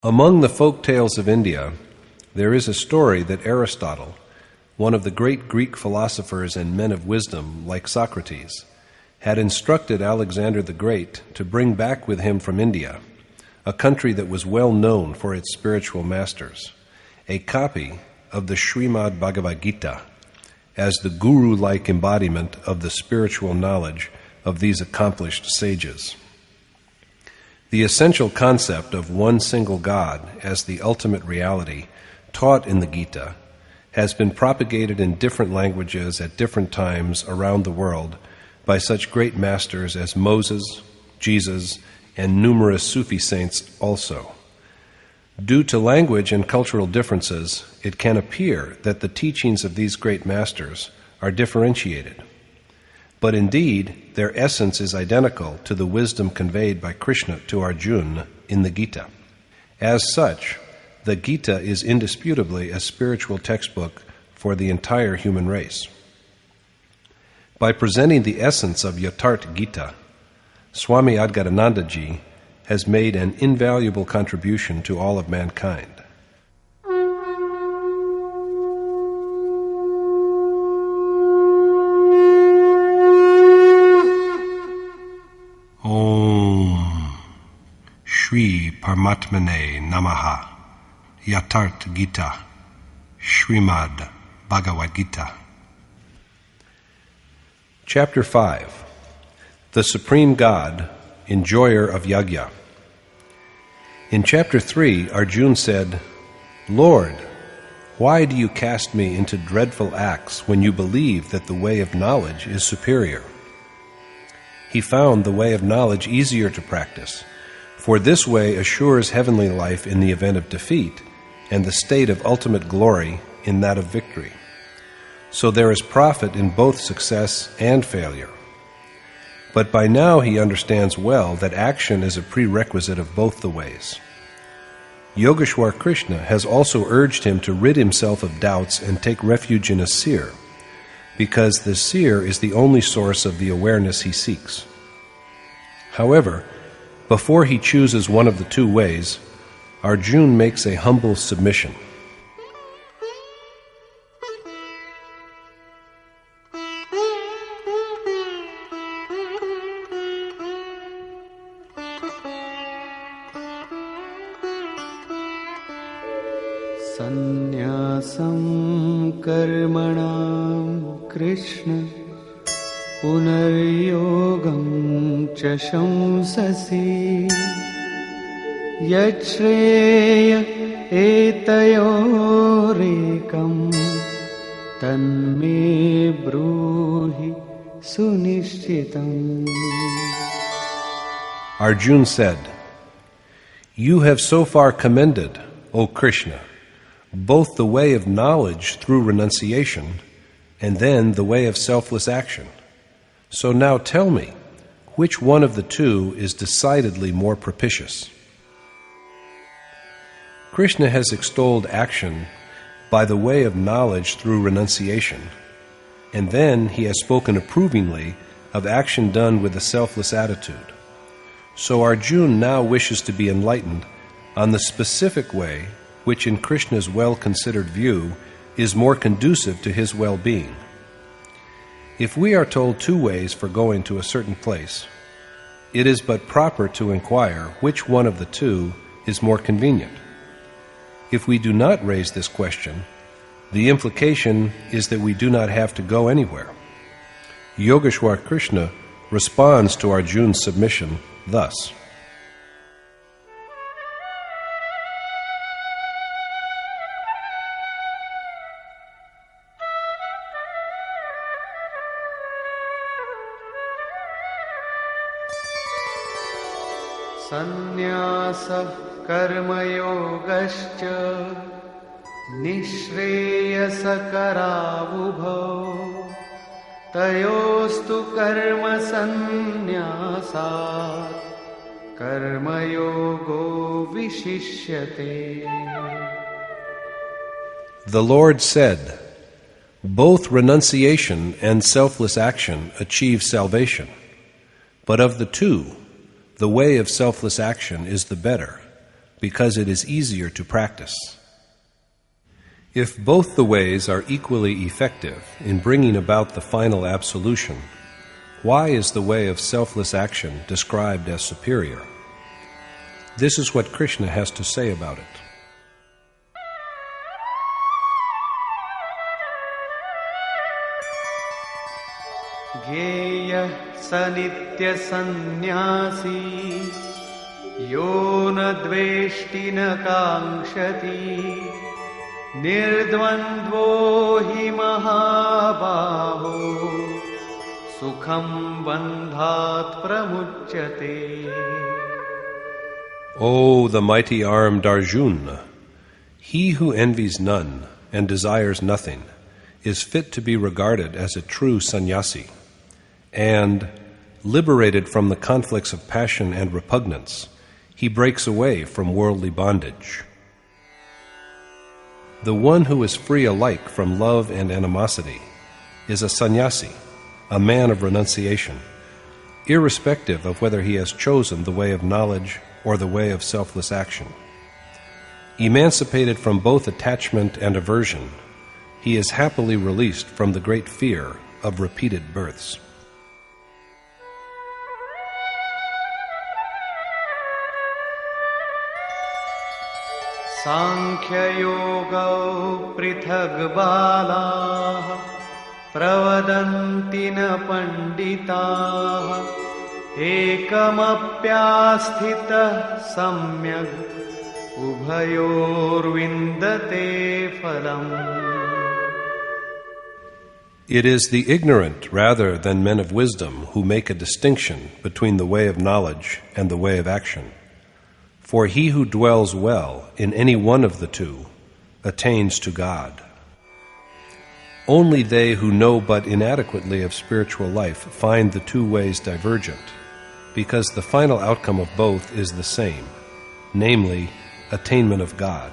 Among the folk tales of India, there is a story that Aristotle, one of the great Greek philosophers and men of wisdom like Socrates, had instructed Alexander the Great to bring back with him from India, a country that was well known for its spiritual masters, a copy of the Srimad Bhagavad Gita as the guru-like embodiment of the spiritual knowledge of these accomplished sages. The essential concept of one single God as the ultimate reality taught in the Gita has been propagated in different languages at different times around the world by such great masters as Moses, Jesus, and numerous Sufi saints also. Due to language and cultural differences, it can appear that the teachings of these great masters are differentiated. But indeed, their essence is identical to the wisdom conveyed by Krishna to Arjun in the Gita. As such, the Gita is indisputably a spiritual textbook for the entire human race. By presenting the essence of Yatharth Geeta, Swami Adgadanandji has made an invaluable contribution to all of mankind. Om Shri Paramatmane Namaha. Yatharth Geeta, Srimad Bhagavad Gita. Chapter 5. The Supreme God, Enjoyer of Yagya. In Chapter 3, Arjun said, "Lord, why do you cast me into dreadful acts when you believe that the way of knowledge is superior?" He found the way of knowledge easier to practice, for this way assures heavenly life in the event of defeat, and the state of ultimate glory in that of victory. So there is profit in both success and failure. But by now he understands well that action is a prerequisite of both the ways. Yogeshwar Krishna has also urged him to rid himself of doubts and take refuge in a seer, because the seer is the only source of the awareness he seeks. However, before he chooses one of the two ways, Arjun makes a humble submission. Sannyasam karmanam Krishna punaryogam cha shamsasi yachreya etayorekam tanme bruhi sunishchitam. Arjun said, "You have so far commended, O Krishna, both the way of knowledge through renunciation and then the way of selfless action. So now tell me, which one of the two is decidedly more propitious?" Krishna has extolled action by the way of knowledge through renunciation, and then he has spoken approvingly of action done with a selfless attitude. So Arjun now wishes to be enlightened on the specific way which in Krishna's well-considered view is more conducive to his well-being. If we are told two ways for going to a certain place, it is but proper to inquire which one of the two is more convenient. If we do not raise this question, the implication is that we do not have to go anywhere. Yogeshwar Krishna responds to Arjun's submission thus. Sannyasah karmayogascha nishreyasakaravubhav tayostu karma sannyasat karmayogo vishishyate. The Lord said, "Both renunciation and selfless action achieve salvation, but of the two, the way of selfless action is the better, because it is easier to practice. If both the ways are equally effective in bringing about the final absolution, why is the way of selfless action described as superior? This is what Krishna has to say about it. Gyeyah sanitya sannyasi yo na dveshti na kankshati nirdvandvo hi mahabaho sukham bandhat pramuchyate. O the mighty-armed Arjun, he who envies none and desires nothing is fit to be regarded as a true sannyasi, and, liberated from the conflicts of passion and repugnance, he breaks away from worldly bondage. The one who is free alike from love and animosity is a sannyasi, a man of renunciation, irrespective of whether he has chosen the way of knowledge or the way of selfless action. Emancipated from both attachment and aversion, he is happily released from the great fear of repeated births. Sankhya yoga prithag bala pravadanti na pandita ekamapyasthita samyag ubhayor vindate phalam. It is the ignorant rather than men of wisdom who make a distinction between the way of knowledge and the way of action. For he who dwells well in any one of the two attains to God. Only they who know but inadequately of spiritual life find the two ways divergent, because the final outcome of both is the same, namely, attainment of God.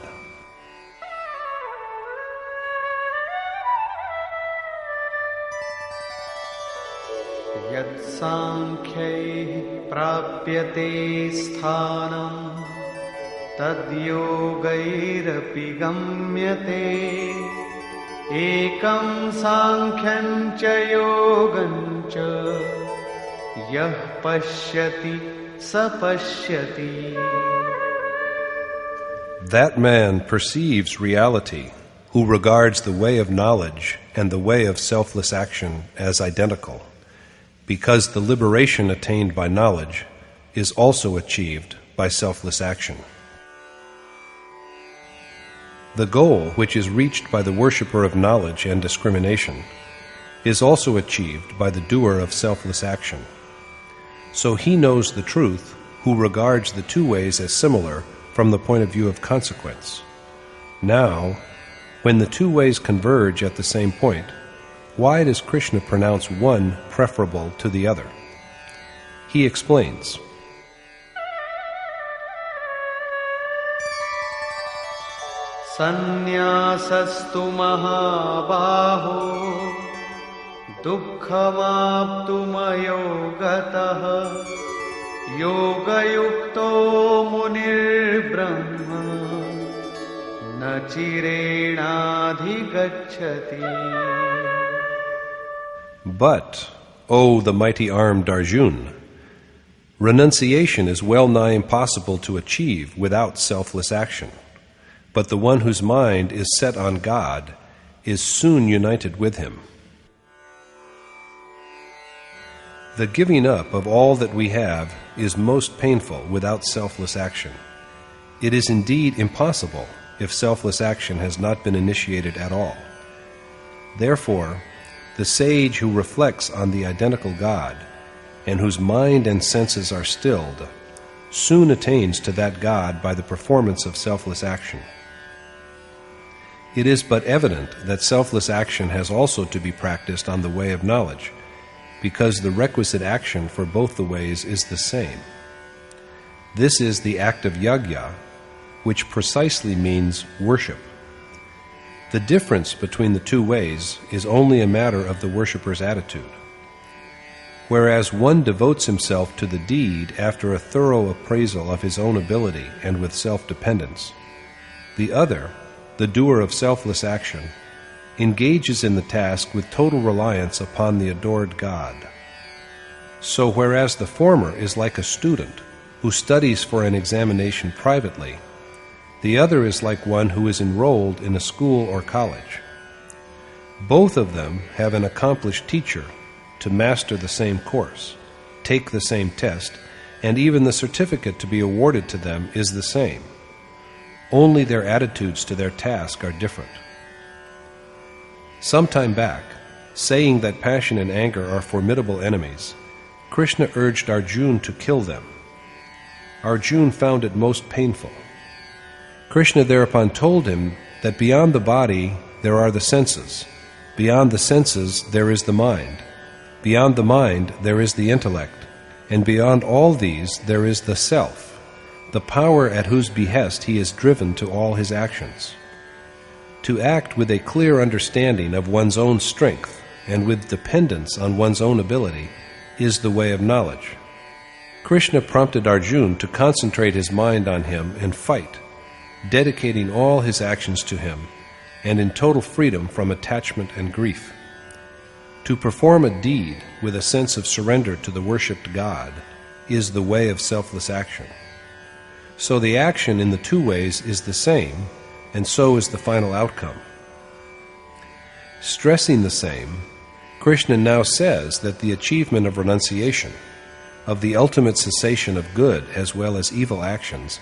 Yat sankhyaih prapyate sthanam tad yogairapi gamyate ekam sankhyan cha yogam cha yah pashyati sa pashyati. That man perceives reality who regards the way of knowledge and the way of selfless action as identical, because the liberation attained by knowledge is also achieved by selfless action. The goal which is reached by the worshipper of knowledge and discrimination is also achieved by the doer of selfless action. So he knows the truth who regards the two ways as similar from the point of view of consequence. Now, when the two ways converge at the same point, why does Krishna pronounce one preferable to the other? He explains, Sannyasastu mahabaho dukkhamaptumayo gatah yoga yukto munir brahma na chirenadhigacchati. But, O the mighty-armed Arjun, renunciation is well nigh impossible to achieve without selfless action, but the one whose mind is set on God is soon united with Him. The giving up of all that we have is most painful without selfless action. It is indeed impossible if selfless action has not been initiated at all. Therefore, the sage who reflects on the identical God, and whose mind and senses are stilled, soon attains to that God by the performance of selfless action. It is but evident that selfless action has also to be practiced on the way of knowledge, because the requisite action for both the ways is the same. This is the act of Yagya, which precisely means worship. The difference between the two ways is only a matter of the worshipper's attitude. whereas one devotes himself to the deed after a thorough appraisal of his own ability and with self-dependence. The other, the doer of selfless action, engages in the task with total reliance upon the adored God. So whereas the former is like a student who studies for an examination privately, the other is like one who is enrolled in a school or college. Both of them have an accomplished teacher to master the same course, take the same test, and even the certificate to be awarded to them is the same. Only their attitudes to their task are different. Some time back, saying that passion and anger are formidable enemies, Krishna urged Arjun to kill them. Arjun found it most painful. Krishna thereupon told him that beyond the body there are the senses, beyond the senses there is the mind, beyond the mind there is the intellect, and beyond all these there is the self, the power at whose behest he is driven to all his actions. To act with a clear understanding of one's own strength and with dependence on one's own ability is the way of knowledge. Krishna prompted Arjun to concentrate his mind on him and fight, dedicating all his actions to him, and in total freedom from attachment and grief. To perform a deed with a sense of surrender to the worshipped God is the way of selfless action. So the action in the two ways is the same, and so is the final outcome. Stressing the same, Krishna now says that the achievement of renunciation, of the ultimate cessation of good as well as evil actions,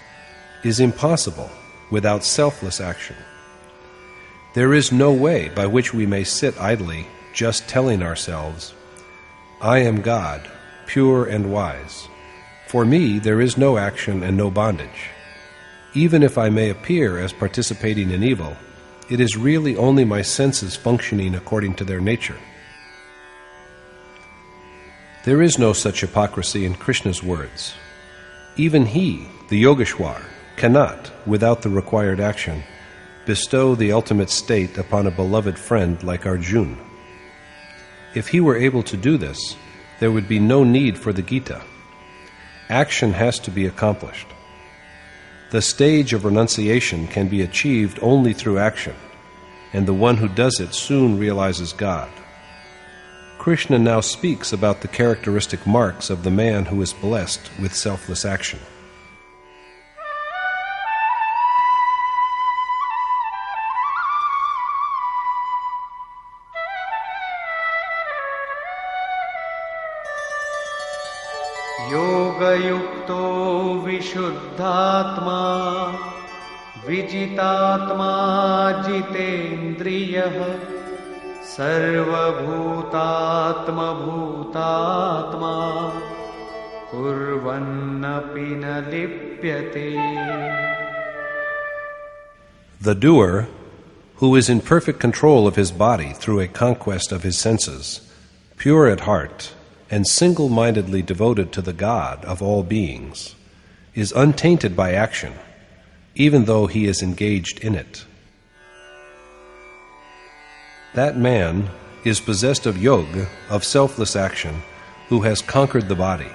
is impossible without selfless action. There is no way by which we may sit idly just telling ourselves, "I am God, pure and wise. For me there is no action and no bondage. Even if I may appear as participating in evil, it is really only my senses functioning according to their nature." There is no such hypocrisy in Krishna's words. Even he, the Yogeshwar, cannot, without the required action, bestow the ultimate state upon a beloved friend like Arjun. If he were able to do this, there would be no need for the Gita. Action has to be accomplished. The stage of renunciation can be achieved only through action, and the one who does it soon realizes God. Krishna now speaks about the characteristic marks of the man who is blessed with selfless action. योगयुक्तो विशुद्धात्मा विजितात्मा जितेन्द्रियः सर्वभूतात्मभूतात्मा कुर्वन्नपि न लिप्यते. The doer, who is in perfect control of his body through a conquest of his senses, pure at heart, and single-mindedly devoted to the God of all beings, is untainted by action, even though he is engaged in it. That man is possessed of yoga, of selfless action, who has conquered the body,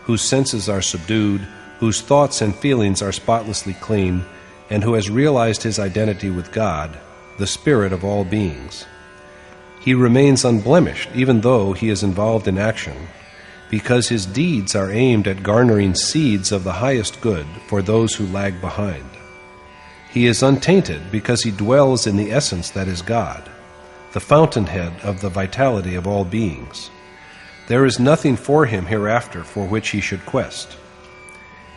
whose senses are subdued, whose thoughts and feelings are spotlessly clean, and who has realized his identity with God, the Spirit of all beings. He remains unblemished even though he is involved in action, because his deeds are aimed at garnering seeds of the highest good for those who lag behind. He is untainted because he dwells in the essence that is God, the fountainhead of the vitality of all beings. There is nothing for him hereafter for which he should quest.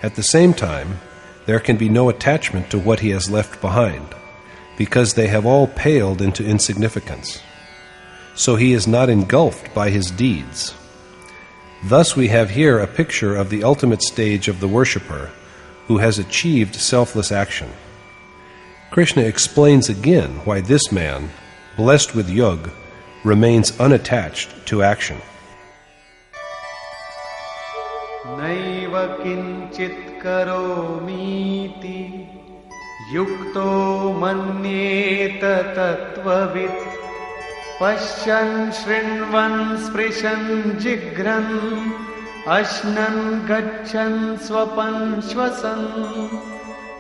At the same time, there can be no attachment to what he has left behind, because they have all paled into insignificance. So he is not engulfed by his deeds. Thus we have here a picture of the ultimate stage of the worshipper who has achieved selfless action. Krishna explains again why this man, blessed with yoga, remains unattached to action. Naiva kinchit karomiti yukto manyeta tattvavit Pashyan shrinvan sprishan jigran ashnan gachan swapan shvasan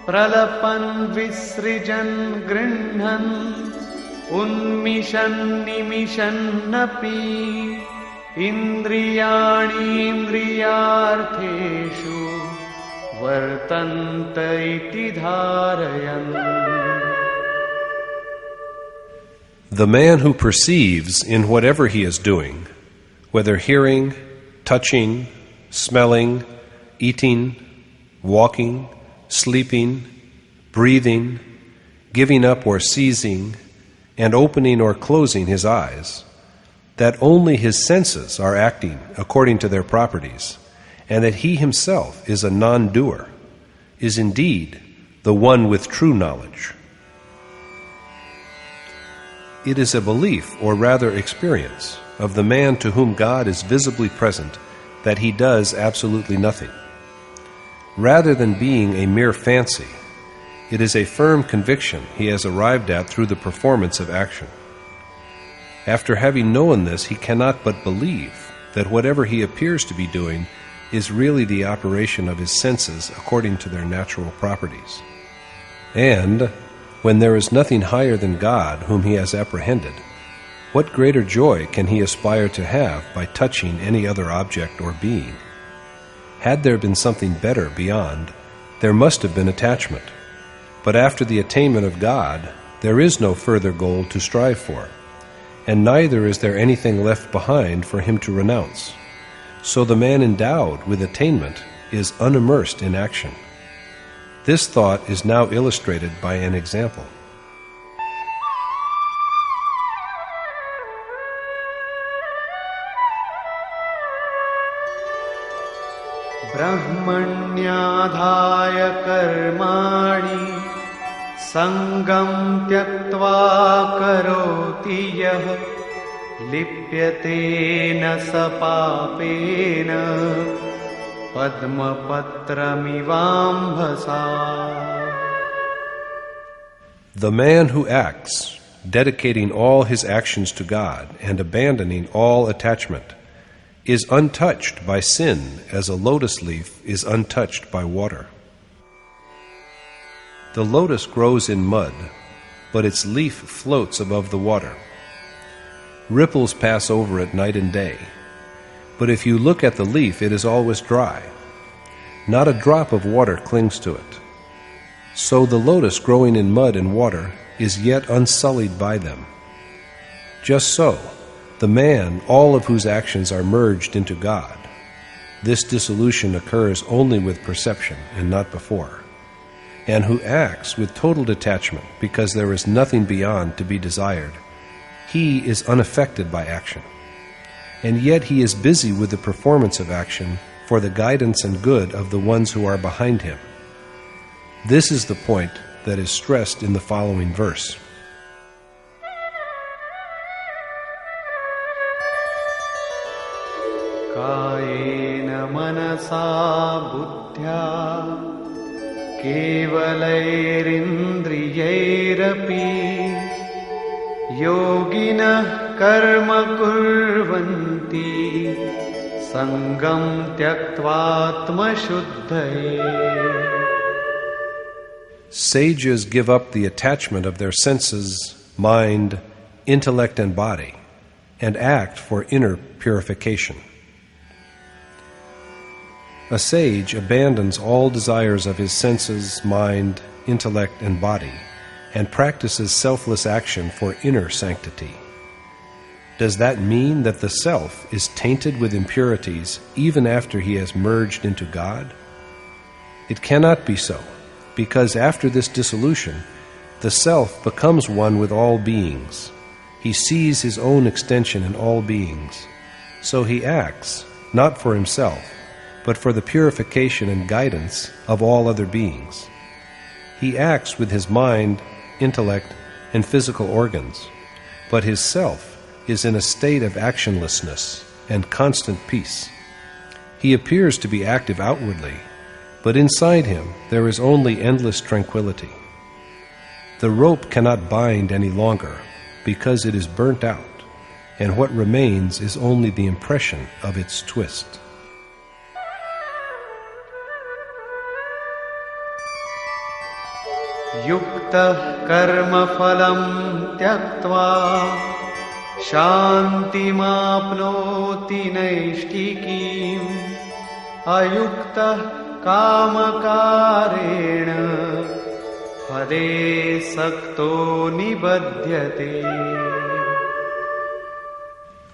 pralapan visrijan grinhan unmishan nimishan napi indriyani indriyartheshu vartanta iti dharayan. The man who perceives in whatever he is doing, whether hearing, touching, smelling, eating, walking, sleeping, breathing, giving up or seizing, and opening or closing his eyes, that only his senses are acting according to their properties, and that he himself is a non-doer, is indeed the one with true knowledge. It is a belief, or rather experience, of the man to whom God is visibly present that he does absolutely nothing. Rather than being a mere fancy, it is a firm conviction he has arrived at through the performance of action. After having known this, he cannot but believe that whatever he appears to be doing is really the operation of his senses according to their natural properties. And when there is nothing higher than God whom he has apprehended, what greater joy can he aspire to have by touching any other object or being? Had there been something better beyond, there must have been attachment. But after the attainment of God, there is no further goal to strive for, and neither is there anything left behind for him to renounce. So the man endowed with attainment is unimmersed in action. This thought is now illustrated by an example. Brahmanyadhaya karmani sangam tyaktva karoti yah lipyate na sapapena padmapatramivambhasa. The man who acts, dedicating all his actions to God and abandoning all attachment, is untouched by sin as a lotus leaf is untouched by water. The lotus grows in mud, but its leaf floats above the water. Ripples pass over it night and day, but if you look at the leaf, it is always dry. Not a drop of water clings to it. So the lotus growing in mud and water is yet unsullied by them. Just so, the man, all of whose actions are merged into God, this dissolution occurs only with perception and not before, and who acts with total detachment because there is nothing beyond to be desired, he is unaffected by action. And yet he is busy with the performance of action for the guidance and good of the ones who are behind him. This is the point that is stressed in the following verse. Kayena manasa buddhya kevalairindriyairapi yoginah karma kurvanti sangam tyaktvatma shuddhaye. Sages give up the attachment of their senses, mind, intellect, and body, and act for inner purification. A sage abandons all desires of his senses, mind, intellect, and body, and practices selfless action for inner sanctity. Does that mean that the self is tainted with impurities even after he has merged into God? It cannot be so, because after this dissolution, the self becomes one with all beings. He sees his own extension in all beings. So he acts, not for himself, but for the purification and guidance of all other beings. He acts with his mind, intellect, and physical organs, but his self is in a state of actionlessness and constant peace. He appears to be active outwardly, but inside him there is only endless tranquility. The rope cannot bind any longer because it is burnt out, and what remains is only the impression of its twist. Yuktah karma phalam tyaktva shantimapnoti naishtikim ayuktah kamakarena phade sakto nibadhyate.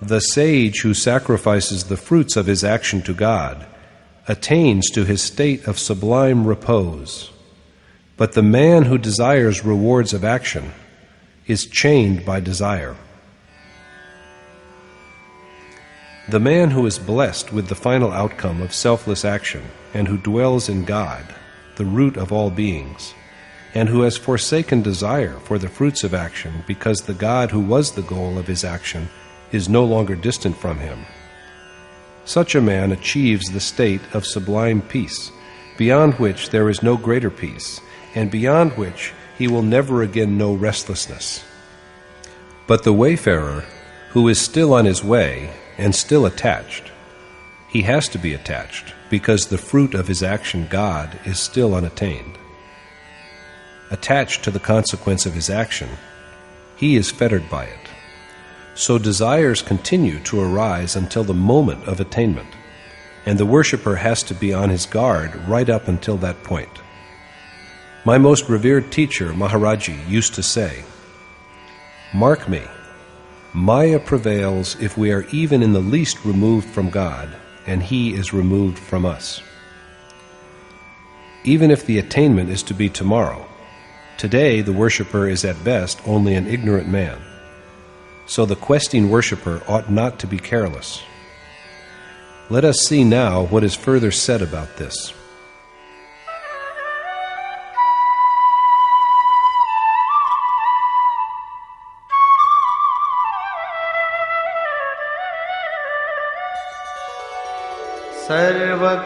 The sage who sacrifices the fruits of his action to God attains to his state of sublime repose. But the man who desires rewards of action is chained by desire. The man who is blessed with the final outcome of selfless action and who dwells in God, the root of all beings, and who has forsaken desire for the fruits of action because the God who was the goal of his action is no longer distant from him. Such a man achieves the state of sublime peace, beyond which there is no greater peace, and beyond which he will never again know restlessness. But the wayfarer, who is still on his way and still attached, he has to be attached because the fruit of his action, God, is still unattained. Attached to the consequence of his action, he is fettered by it. So desires continue to arise until the moment of attainment, and the worshipper has to be on his guard right up until that point. My most revered teacher, Maharaji, used to say, "Mark me, Maya prevails if we are even in the least removed from God, and He is removed from us. Even if the attainment is to be tomorrow, today the worshipper is at best only an ignorant man. So the questing worshipper ought not to be careless." Let us see now what is further said about this.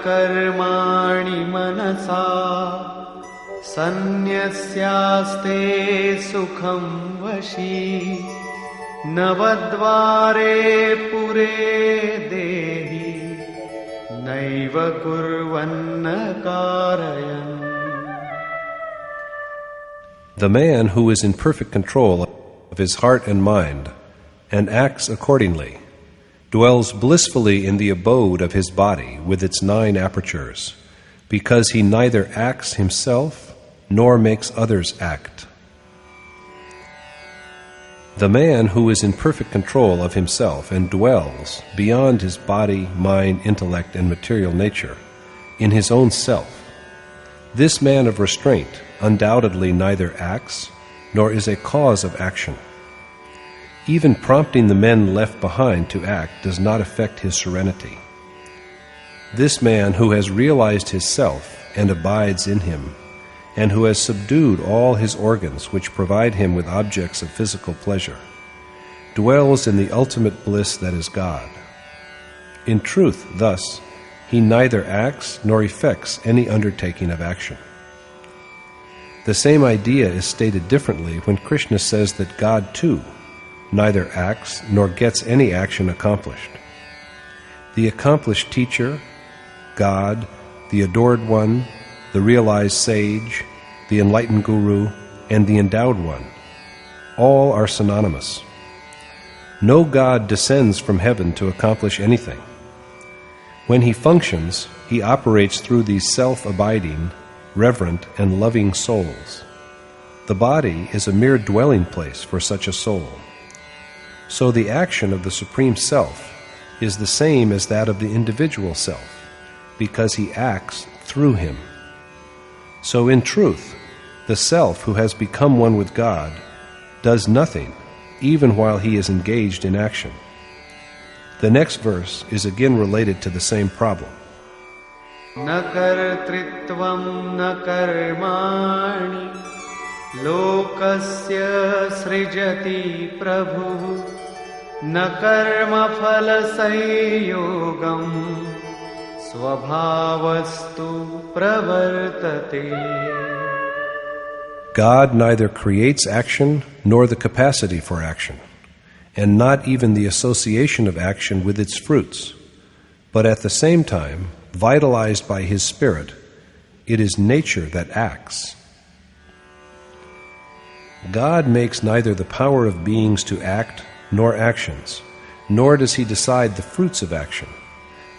सर्वकर्माणि मनसा सन्न्यस्यास्ते सुखं वशी नवद्वारे पुरे देहि नैव कुर्वन्न कारयन्. The man who is in perfect control of his heart and mind and acts accordingly dwells blissfully in the abode of his body with its 9 apertures, because he neither acts himself nor makes others act. The man who is in perfect control of himself and dwells beyond his body, mind, intellect, and material nature, in his own self, this man of restraint undoubtedly neither acts nor is a cause of action. Even prompting the men left behind to act does not affect his serenity. This man who has realized his self and abides in him, and who has subdued all his organs which provide him with objects of physical pleasure, dwells in the ultimate bliss that is God. In truth, thus, he neither acts nor effects any undertaking of action. The same idea is stated differently when Krishna says that God, too, neither acts nor gets any action accomplished. The accomplished teacher, God, the adored one, the realized sage, the enlightened guru, and the endowed one, all are synonymous. No God descends from heaven to accomplish anything. When he functions, he operates through these self-abiding, reverent, and loving souls. The body is a mere dwelling place for such a soul. So the action of the Supreme Self is the same as that of the individual self, because he acts through him. So in truth, the self who has become one with God does nothing, even while he is engaged in action. The next verse is again related to the same problem. Na kartritvam na karmani lokasya srijati prabhu na karma phala sanyogam svabhavastu pravartate. God neither creates action nor the capacity for action, and not even the association of action with its fruits, but at the same time, vitalized by his spirit, it is nature that acts. God makes neither the power of beings to act nor actions, nor does he decide the fruits of action,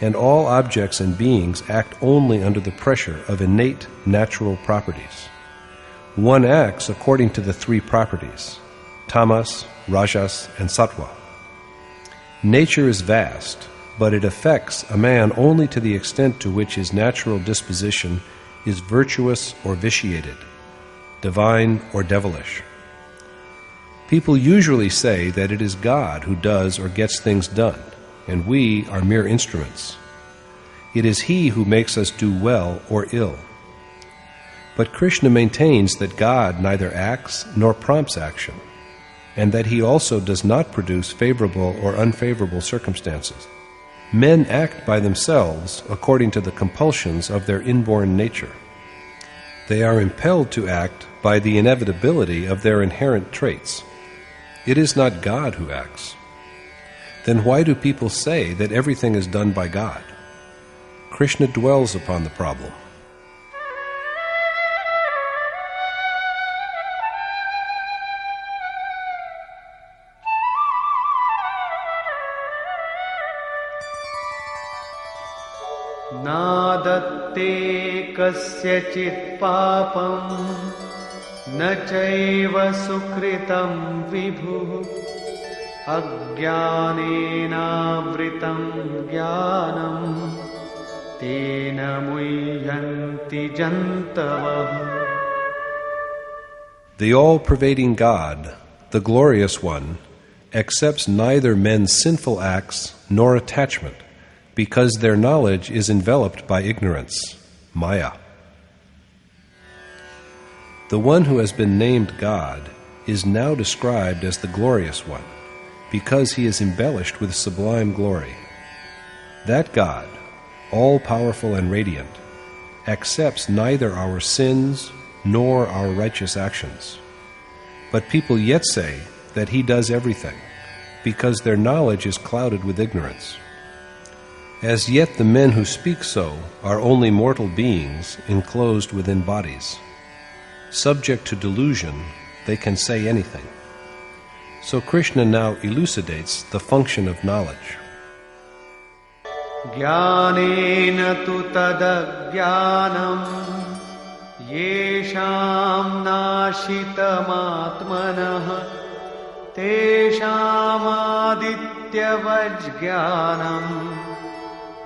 and all objects and beings act only under the pressure of innate natural properties. One acts according to the three properties, tamas, rajas, and sattva. Nature is vast, but it affects a man only to the extent to which his natural disposition is virtuous or vitiated, divine or devilish. People usually say that it is God who does or gets things done, and we are mere instruments. It is He who makes us do well or ill. But Krishna maintains that God neither acts nor prompts action, and that He also does not produce favorable or unfavorable circumstances. Men act by themselves according to the compulsions of their inborn nature. They are impelled to act by the inevitability of their inherent traits. It is not God who acts. Then why do people say that everything is done by God? Krishna dwells upon the problem. नादत्ते कस्यचित् पापम् न चैव सुकृतं विभुः अज्ञानेनावृतं ज्ञानं तेन मुह्यन्ति जन्तवः. The all-pervading God, the Glorious One, accepts neither men's sinful acts nor attachment, because their knowledge is enveloped by ignorance, maya. The one who has been named God is now described as the Glorious One, because he is embellished with sublime glory. That God, all-powerful and radiant, accepts neither our sins nor our righteous actions. But people yet say that he does everything, because their knowledge is clouded with ignorance. As yet the men who speak so are only mortal beings enclosed within bodies. Subject to delusion, they can say anything. So Krishna now elucidates the function of knowledge. Jnanena tu tadajnanam yesham nashitamatmanah tesham adityavajjnanam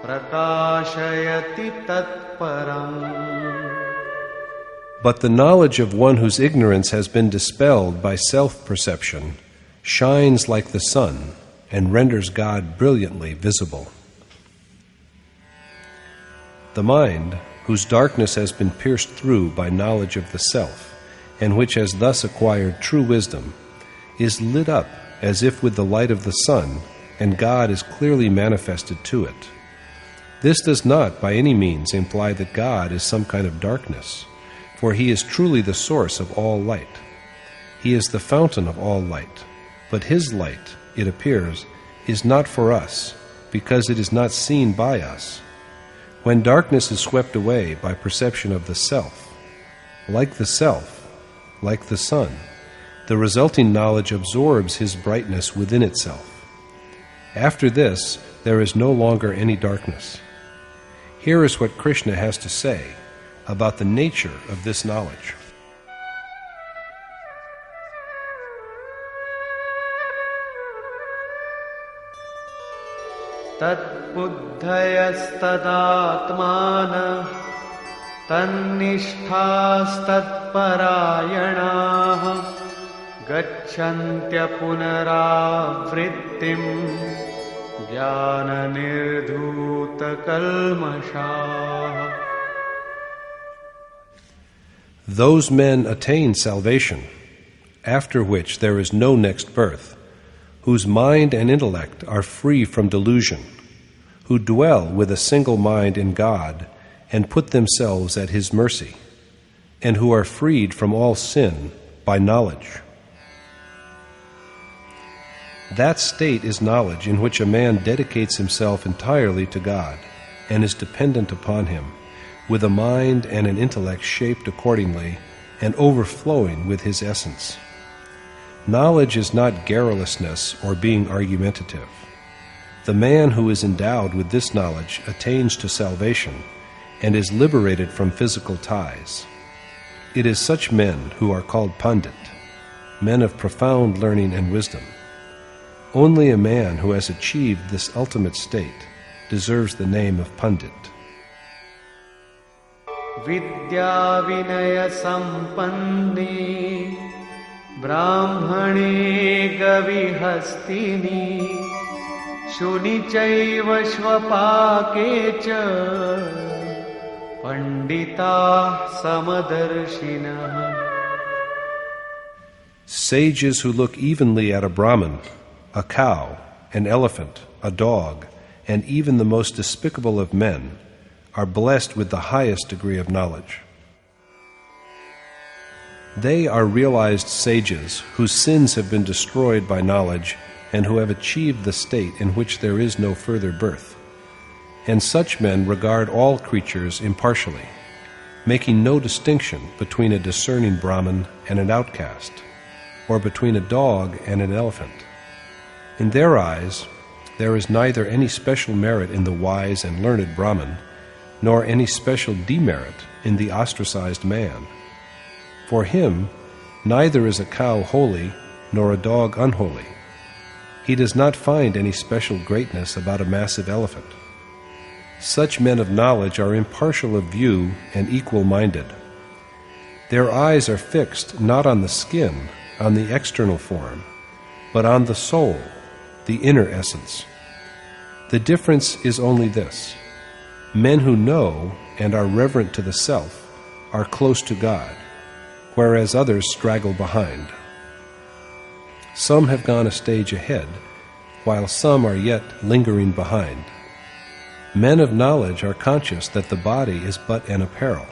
prakashayati tatparam. But the knowledge of one whose ignorance has been dispelled by self-perception shines like the sun and renders God brilliantly visible. The mind, whose darkness has been pierced through by knowledge of the self, and which has thus acquired true wisdom, is lit up as if with the light of the sun, and God is clearly manifested to it. This does not by any means imply that God is some kind of darkness, for He is truly the source of all light. He is the fountain of all light, but His light, it appears, is not for us, because it is not seen by us. When darkness is swept away by perception of the self, like the sun, the resulting knowledge absorbs His brightness within itself. After this, there is no longer any darkness. Here is what Krishna has to say about the nature of this knowledge. Tat buddhayastadaatmana tannishthastat-parayanah gacchantya punaravrittim jnana-nirdhuta-kalmashah. Those men attain salvation, after which there is no next birth, whose mind and intellect are free from delusion, who dwell with a single mind in God and put themselves at His mercy, and who are freed from all sin by knowledge. That state is knowledge in which a man dedicates himself entirely to God and is dependent upon Him, with a mind and an intellect shaped accordingly and overflowing with His essence. Knowledge is not garrulousness or being argumentative. The man who is endowed with this knowledge attains to salvation and is liberated from physical ties. It is such men who are called Pandit, men of profound learning and wisdom. Only a man who has achieved this ultimate state deserves the name of Pandit. Vidya Vinaya Sampanni Brahmane Gavihastini Shuni Chaiva Shvapake Cha Pandita Samadarshina. Sages who look evenly at a Brahman, a cow, an elephant, a dog, and even the most despicable of men are blessed with the highest degree of knowledge. They are realized sages whose sins have been destroyed by knowledge and who have achieved the state in which there is no further birth. And such men regard all creatures impartially, making no distinction between a discerning Brahman and an outcast, or between a dog and an elephant. In their eyes, there is neither any special merit in the wise and learned Brahman, nor any special demerit in the ostracized man. For him, neither is a cow holy nor a dog unholy. He does not find any special greatness about a massive elephant. Such men of knowledge are impartial of view and equal-minded. Their eyes are fixed not on the skin, on the external form, but on the soul, the inner essence. The difference is only this: men who know and are reverent to the self are close to God, whereas others straggle behind. Some have gone a stage ahead, while some are yet lingering behind. Men of knowledge are conscious that the body is but an apparel,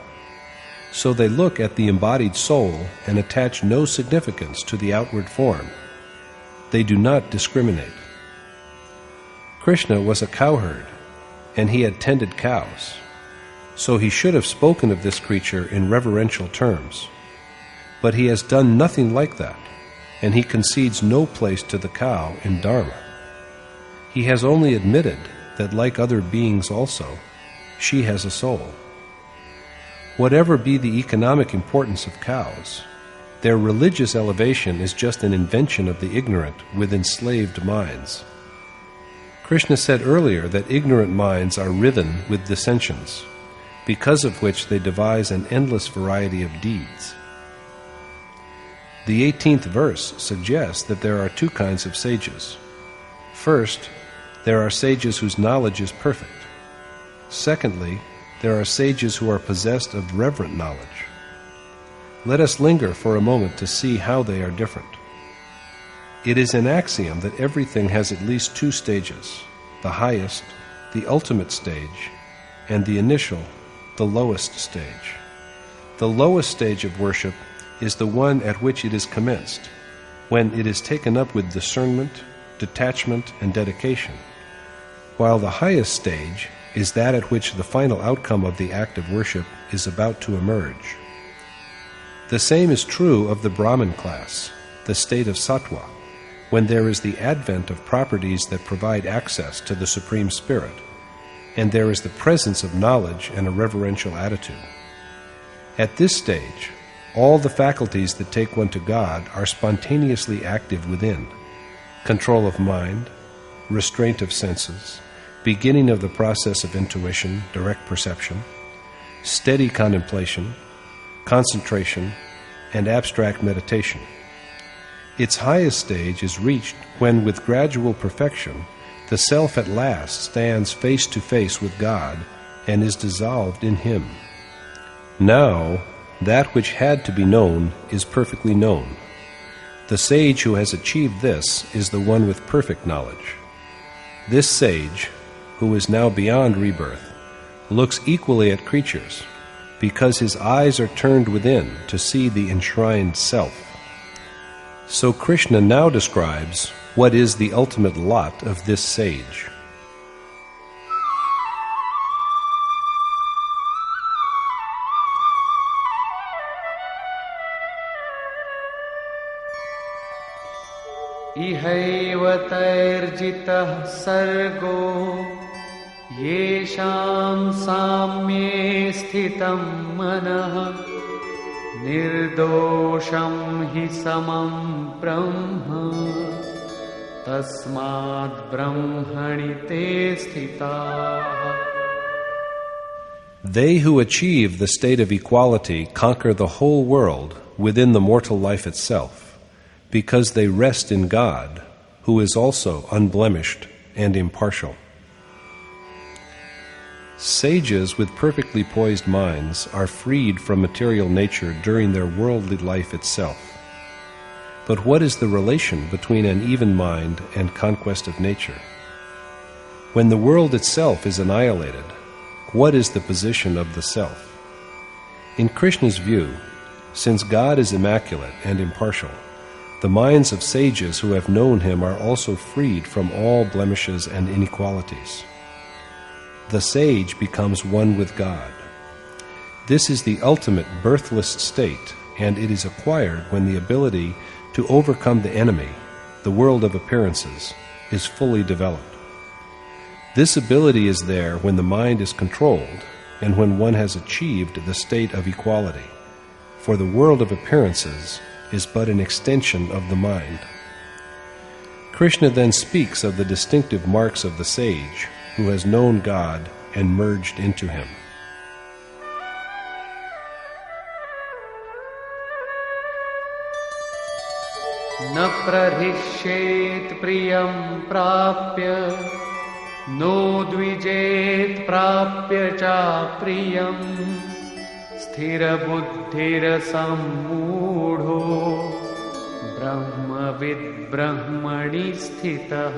so they look at the embodied soul and attach no significance to the outward form. They do not discriminate. Krishna was a cowherd, and he had tended cows, so he should have spoken of this creature in reverential terms. But he has done nothing like that, and he concedes no place to the cow in Dharma. He has only admitted that, like other beings also, she has a soul. Whatever be the economic importance of cows, their religious elevation is just an invention of the ignorant with enslaved minds. Krishna said earlier that ignorant minds are riven with dissensions, because of which they devise an endless variety of deeds. The 18th verse suggests that there are two kinds of sages. First, there are sages whose knowledge is perfect. Secondly, there are sages who are possessed of reverent knowledge. Let us linger for a moment to see how they are different. It is an axiom that everything has at least two stages: the highest, the ultimate stage, and the initial, the lowest stage. The lowest stage of worship is the one at which it is commenced, when it is taken up with discernment, detachment, and dedication, while the highest stage is that at which the final outcome of the act of worship is about to emerge. The same is true of the Brahman class, the state of sattva, when there is the advent of properties that provide access to the Supreme Spirit, and there is the presence of knowledge and a reverential attitude. At this stage, all the faculties that take one to God are spontaneously active within: control of mind, restraint of senses, beginning of the process of intuition, direct perception, steady contemplation, concentration, and abstract meditation. Its highest stage is reached when, with gradual perfection, the self at last stands face to face with God and is dissolved in Him. Now, that which had to be known is perfectly known. The sage who has achieved this is the one with perfect knowledge. This sage, who is now beyond rebirth, looks equally at creatures, because his eyes are turned within to see the enshrined self. So Krishna now describes what is the ultimate lot of this sage. इहैव तैर्जितः सर्गो येषां साम्ये स्थितं मनः निर्दोषं हि समं ब्रह्म तस्माद् ब्रह्मणि ते स्थिताः. They who achieve the state of equality conquer the whole world within the mortal life itself, because they rest in God, who is also unblemished and impartial. Sages with perfectly poised minds are freed from material nature during their worldly life itself. But what is the relation between an even mind and conquest of nature? When the world itself is annihilated, what is the position of the self? In Krishna's view, since God is immaculate and impartial, the minds of sages who have known him are also freed from all blemishes and inequalities. The sage becomes one with God. This is the ultimate birthless state, and it is acquired when the ability to overcome the enemy, the world of appearances, is fully developed. This ability is there when the mind is controlled and when one has achieved the state of equality, for the world of appearances is but an extension of the mind. Krishna then speaks of the distinctive marks of the sage who has known God and merged into him. न प्रहिष्येत् प्रियं प्राप्य no द्विजेत् प्राप्य चाप्रियम् स्थिरबुद्धिरसम्मूढो ब्रह्मविद् ब्रह्मणि स्थितः.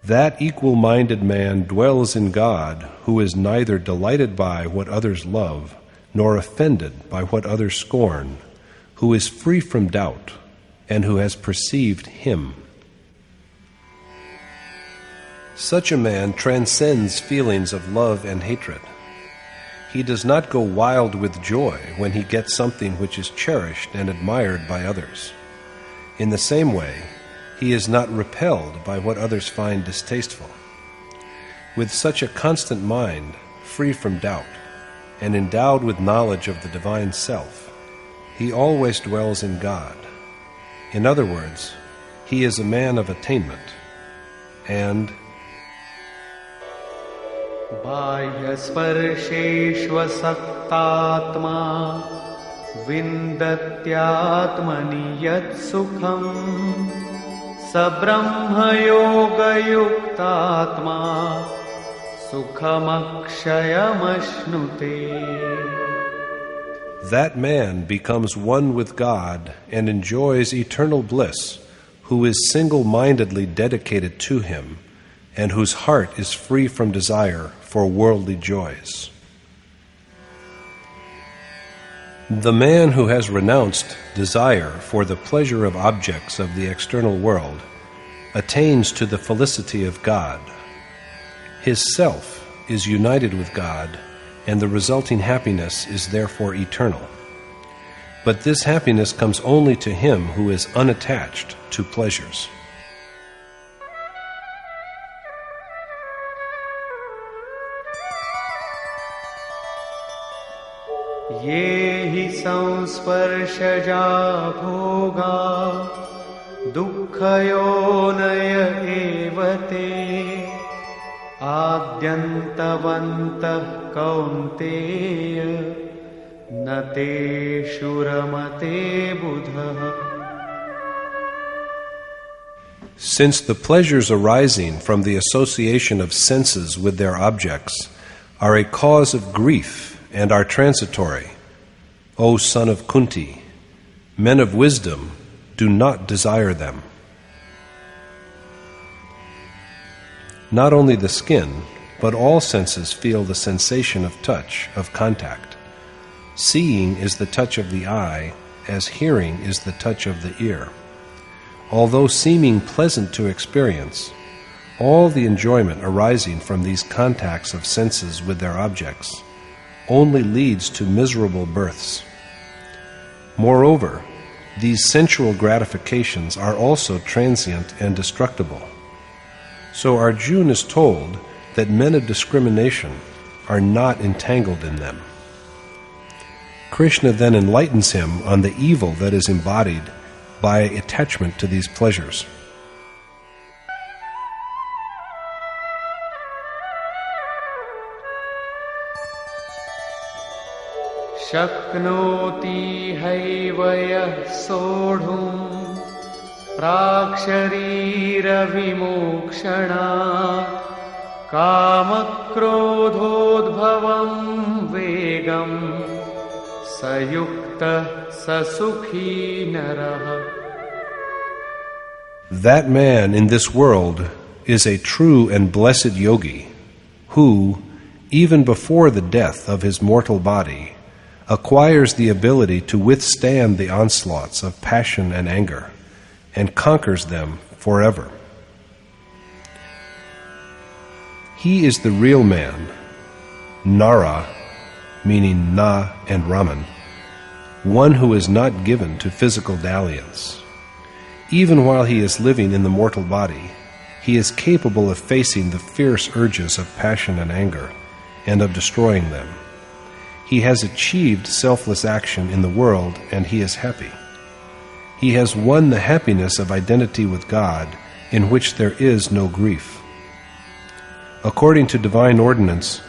That equal-minded man dwells in God, who is neither delighted by what others love, nor offended by what others scorn, who is free from doubt, and who has perceived him. Such a man transcends feelings of love and hatred. He does not go wild with joy when he gets something which is cherished and admired by others. In the same way, he is not repelled by what others find distasteful. With such a constant mind, free from doubt, and endowed with knowledge of the divine self, he always dwells in God. In other words, he is a man of attainment, and बाह्यस्पर्शेष्वसक्तात्मा विन्दत्यात्मनि यत् सुखम् स ब्रह्मयोगयुक्तात्मा सुखमक्षयमश्नुते. That man becomes one with God and enjoys eternal bliss, who is single-mindedly dedicated to him, and whose heart is free from desire for worldly joys. The man who has renounced desire for the pleasure of objects of the external world attains to the felicity of God. His self is united with God, and the resulting happiness is therefore eternal. But this happiness comes only to him who is unattached to pleasures. ये हि संस्पर्शजा भोगा दुःखयोनय एव ते आद्यन्तवन्तः कौन्तेय न तेषु रमते बुधः. Since the pleasures arising from the association of senses with their objects are a cause of grief and are transitory, O son of Kunti, men of wisdom do not desire them. Not only the skin, but all senses feel the sensation of touch, of contact. Seeing is the touch of the eye, as hearing is the touch of the ear. although seeming pleasant to experience, all the enjoyment arising from these contacts of senses with their objects only leads to miserable births. Moreover, these sensual gratifications are also transient and destructible. So Arjun is told that men of discrimination are not entangled in them. Krishna then enlightens him on the evil that is embodied by attachment to these pleasures. Shaknoti haivaya sodhum praksharira vimokshana kamakrodhodbhavam vegam sayukta sasukhi naraha. That man in this world is a true and blessed yogi who, even before the death of his mortal body, acquires the ability to withstand the onslaughts of passion and anger and conquers them forever. He is the real man, Nara, meaning Na and Raman, one who is not given to physical dalliance. Even while he is living in the mortal body, he is capable of facing the fierce urges of passion and anger and of destroying them. He has achieved selfless action in the world, and he is happy. He has won the happiness of identity with God, in which there is no grief. According to divine ordinance,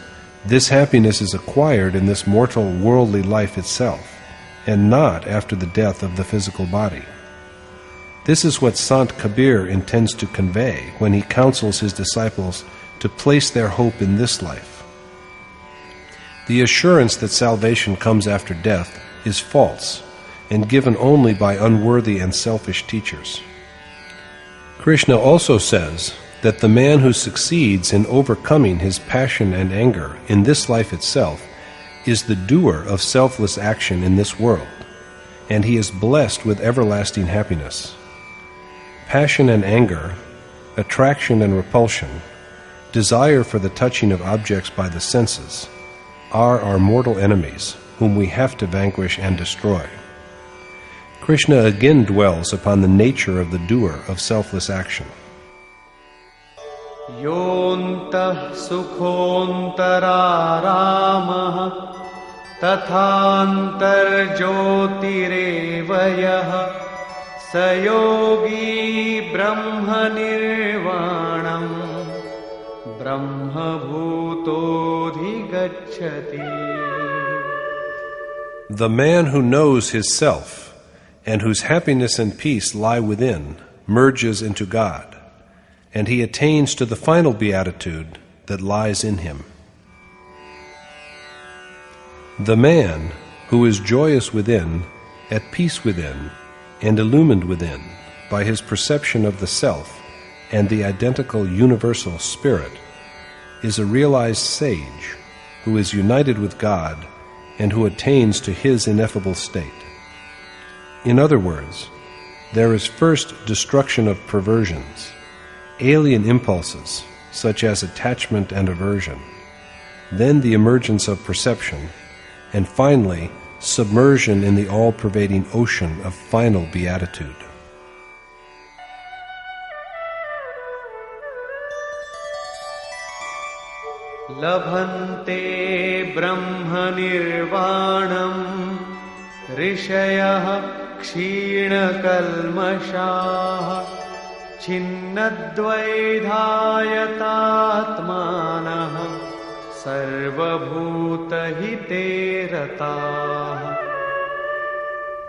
this happiness is acquired in this mortal worldly life itself, and not after the death of the physical body. This is what Sant Kabir intends to convey when he counsels his disciples to place their hope in this life. The assurance that salvation comes after death is false and given only by unworthy and selfish teachers. Krishna also says that the man who succeeds in overcoming his passion and anger in this life itself is the doer of selfless action in this world, and he is blessed with everlasting happiness. Passion and anger, attraction and repulsion, desire for the touching of objects by the senses, are our mortal enemies, whom we have to vanquish and destroy. Krishna again dwells upon the nature of the doer of selfless action. Yontah sukhontararamah tathantar jyotirevayah sayogi brahma nirvanam brahma bhutodhigacchati. The man who knows his self and whose happiness and peace lie within merges into God, and he attains to the final beatitude that lies in him. The man who is joyous within, at peace within, and illumined within by his perception of the self and the identical universal spirit is a realized sage who is united with God and who attains to his ineffable state. In other words, there is first destruction of perversions, alien impulses such as attachment and aversion, then the emergence of perception, and finally submersion in the all-pervading ocean of final beatitude. Labhante brahma nirvanam rishayah kshina kalmashah chinnadvaidhayatatmanah sarvabhutahite ratah.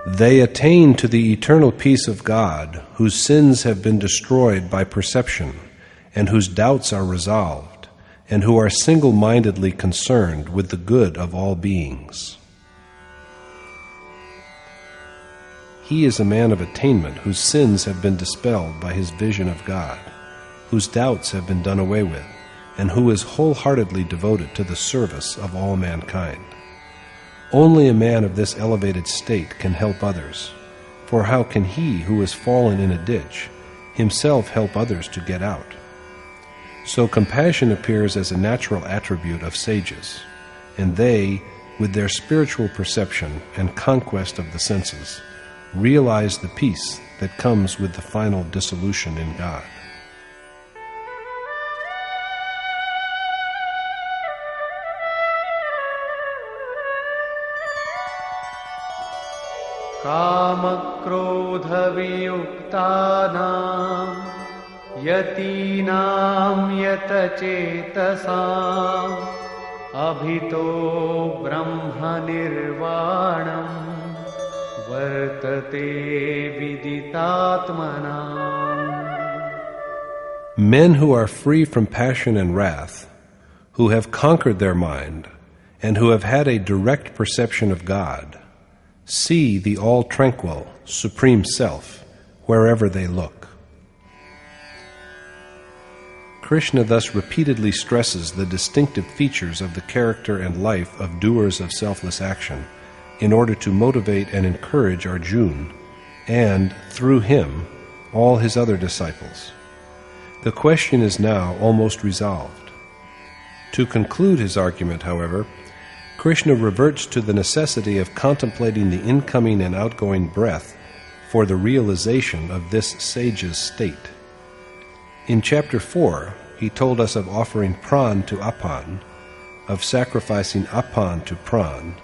They attain to the eternal peace of God, whose sins have been destroyed by perception, and whose doubts are resolved, and who are single-mindedly concerned with the good of all beings. He is a man of attainment whose sins have been dispelled by his vision of God, whose doubts have been done away with, and who is wholeheartedly devoted to the service of all mankind. Only a man of this elevated state can help others, for how can he who has fallen in a ditch himself help others to get out? So compassion appears as a natural attribute of sages, and they, with their spiritual perception and conquest of the senses, realize the peace that comes with the final dissolution in God. कामक्रोधवियुक्तानां यतीनां यतचेतसाम् अभितो ब्रह्मनिर्वाणं वर्तते विदितात्मनाम्. Men who are free from passion and wrath, who have conquered their mind, and who have had a direct perception of God, see the all-tranquil, Supreme Self wherever they look. Krishna thus repeatedly stresses the distinctive features of the character and life of doers of selfless action in order to motivate and encourage Arjun and, through him, all his other disciples. The question is now almost resolved. To conclude his argument, however, Krishna reverts to the necessity of contemplating the incoming and outgoing breath for the realization of this sage's state. In chapter 4, he told us of offering pran to apan, of sacrificing apan to pran,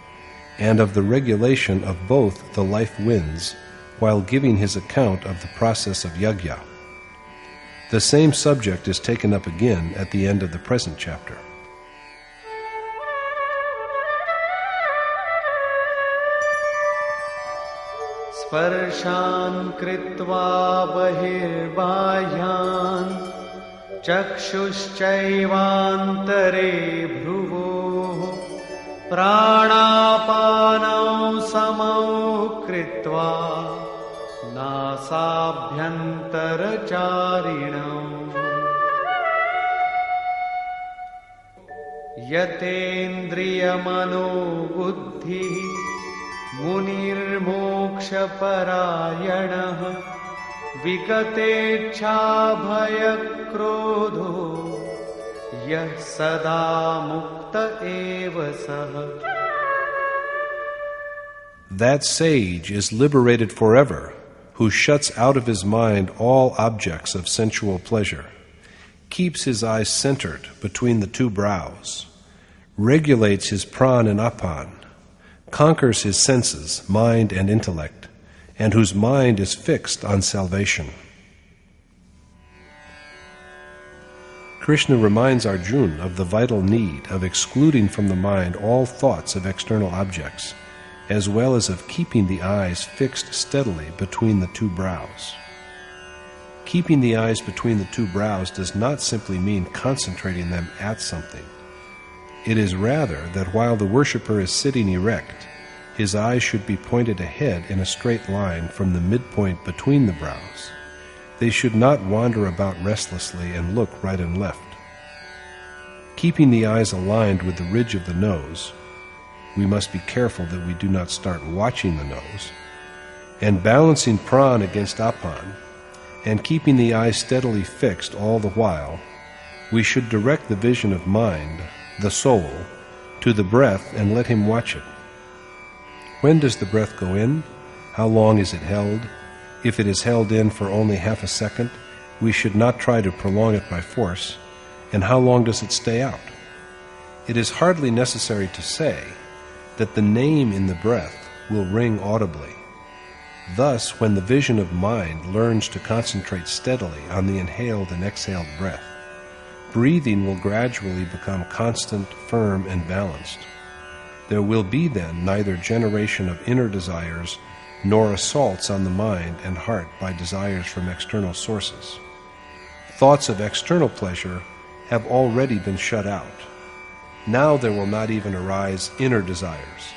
and of the regulation of both the life winds while giving his account of the process of Yagya. The same subject is taken up again at the end of the present chapter. स्पर्शान् कृत्वा बहिर्बाह्यान् चक्षुश्चैवान्तरे भ्रुवोः प्राणापानौ समौ कृत्वा नासाभ्यन्तरचारिणौ यतेन्द्रियमनोबुद्धिः मुनिर्मोक्षपरायणः विगतेच्छाभयक्रोधो यः सदा मुक्त एव सः. That sage is liberated forever, who shuts out of his mind all objects of sensual pleasure, keeps his eyes centered between the two brows, regulates his pran and apan, conquers his senses, mind and intellect, and whose mind is fixed on salvation. Krishna reminds Arjun of the vital need of excluding from the mind all thoughts of external objects, as well as of keeping the eyes fixed steadily between the two brows. Keeping the eyes between the two brows does not simply mean concentrating them at something. It is rather that while the worshipper is sitting erect, his eyes should be pointed ahead in a straight line from the midpoint between the brows. They should not wander about restlessly and look right and left. Keeping the eyes aligned with the ridge of the nose, we must be careful that we do not start watching the nose, and balancing pran against apan, and keeping the eyes steadily fixed all the while, we should direct the vision of mind, the soul, to the breath and let him watch it. When does the breath go in? How long is it held? If it is held in for only half a second, we should not try to prolong it by force. And how long does it stay out? It is hardly necessary to say that the name in the breath will ring audibly. Thus, when the vision of mind learns to concentrate steadily on the inhaled and exhaled breath, breathing will gradually become constant, firm, and balanced. There will be then neither generation of inner desires nor assaults on the mind and heart by desires from external sources. Thoughts of external pleasure have already been shut out. Now there will not even arise inner desires.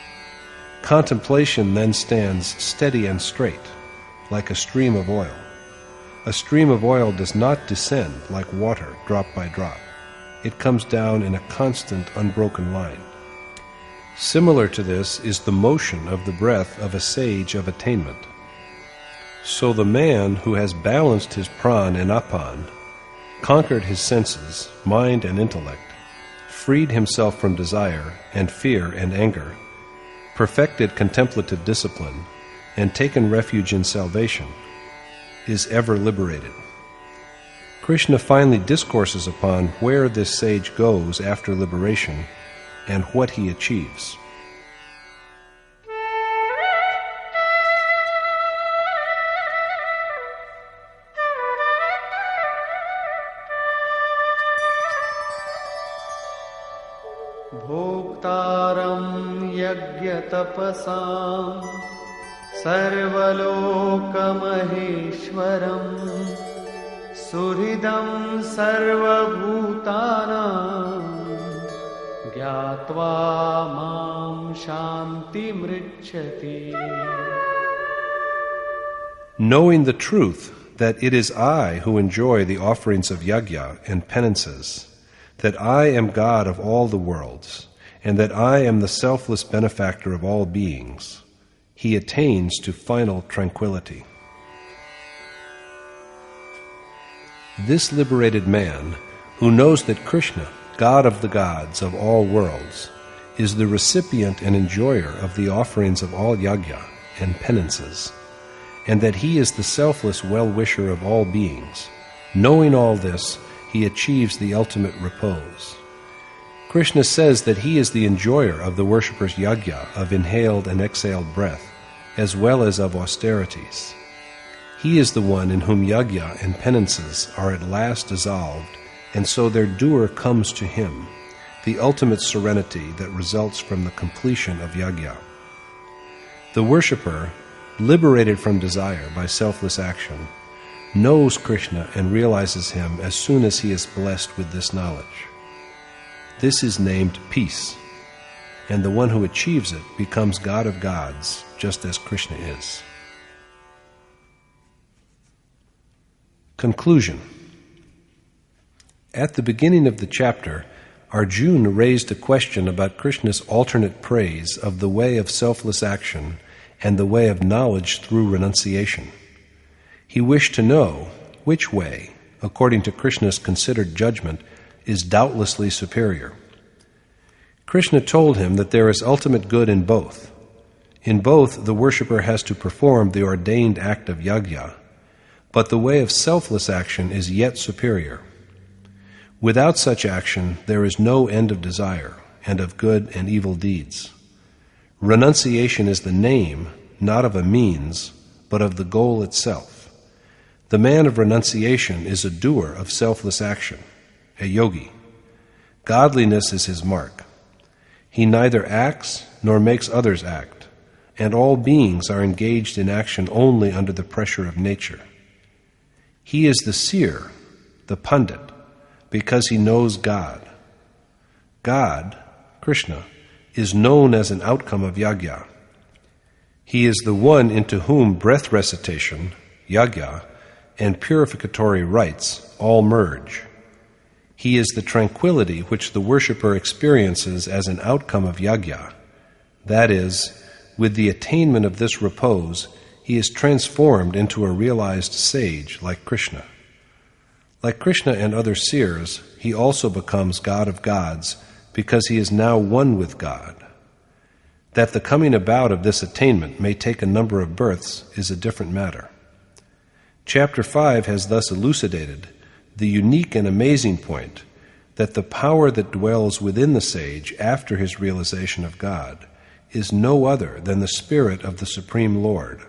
Contemplation then stands steady and straight, like a stream of oil. A stream of oil does not descend like water, drop by drop. It comes down in a constant, unbroken line. Similar to this is the motion of the breath of a sage of attainment. So the man who has balanced his pran and apan, conquered his senses, mind and intellect, freed himself from desire and fear and anger, perfected contemplative discipline, and taken refuge in salvation, is ever liberated. Krishna finally discourses upon where this sage goes after liberation and what he achieves. Bhoktaram Yagya tapasam Sarvaloka Maheshwaram Suhridam Sarvabhutanam Gyatva Mam Shanti Mrichati. Knowing the truth that it is I who enjoy the offerings of Yagya and penances, that I am God of all the worlds, and that I am the selfless benefactor of all beings, he attains to final tranquility. This liberated man, who knows that Krishna, God of the gods of all worlds, is the recipient and enjoyer of the offerings of all Yagya and penances, and that he is the selfless well-wisher of all beings, knowing all this, he achieves the ultimate repose. Krishna says that he is the enjoyer of the worshipper's yagya of inhaled and exhaled breath, as well as of austerities. He is the one in whom yagya and penances are at last dissolved, and so their doer comes to him, the ultimate serenity that results from the completion of yagya. The worshipper, liberated from desire by selfless action, knows Krishna and realizes him as soon as he is blessed with this knowledge. This is named peace, and the one who achieves it becomes God of gods, just as Krishna is. Conclusion. At the beginning of the chapter, Arjun raised a question about Krishna's alternate praise of the way of selfless action and the way of knowledge through renunciation. He wished to know which way, according to Krishna's considered judgment, is doubtlessly superior. Krishna told him that there is ultimate good in both. In both, the worshipper has to perform the ordained act of yagya, but the way of selfless action is yet superior. Without such action, there is no end of desire and of good and evil deeds. Renunciation is the name, not of a means, but of the goal itself. The man of renunciation is a doer of selfless action, a yogi. Godliness is his mark. He neither acts nor makes others act, and all beings are engaged in action only under the pressure of nature. He is the seer, the pandit, because he knows God. God, Krishna, is known as an outcome of yagya. He is the one into whom breath recitation, yagya, and purificatory rites all merge. He is the tranquility which the worshipper experiences as an outcome of yagya. That is, with the attainment of this repose, he is transformed into a realized sage like Krishna. Like Krishna and other seers, he also becomes God of gods because he is now one with God. That the coming about of this attainment may take a number of births is a different matter. Chapter 5 has thus elucidated the unique and amazing point that the power that dwells within the sage after his realization of God is no other than the spirit of the Supreme Lord,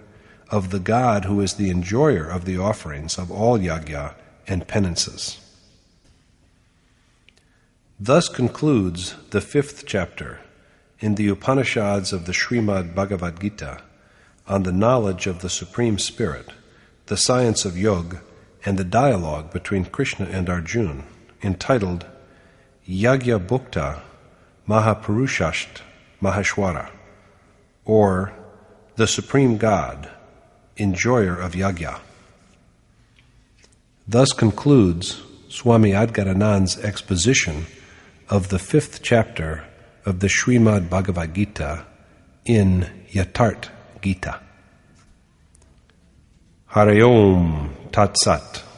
of the God who is the enjoyer of the offerings of all yagya and penances. Thus concludes the 5th chapter in the Upanishads of the Srimad Bhagavad Gita on the knowledge of the Supreme Spirit, the science of yoga, and the dialogue between Krishna and Arjun, entitled Yagya Bhokta Mahapurushasth Maheshwarah, or the Supreme God, enjoyer of Yagya. Thus concludes Swami Adgadanandji's exposition of the 5th chapter of the Srimad Bhagavad Gita in Yatharth Geeta. Hari Om Tat Sat.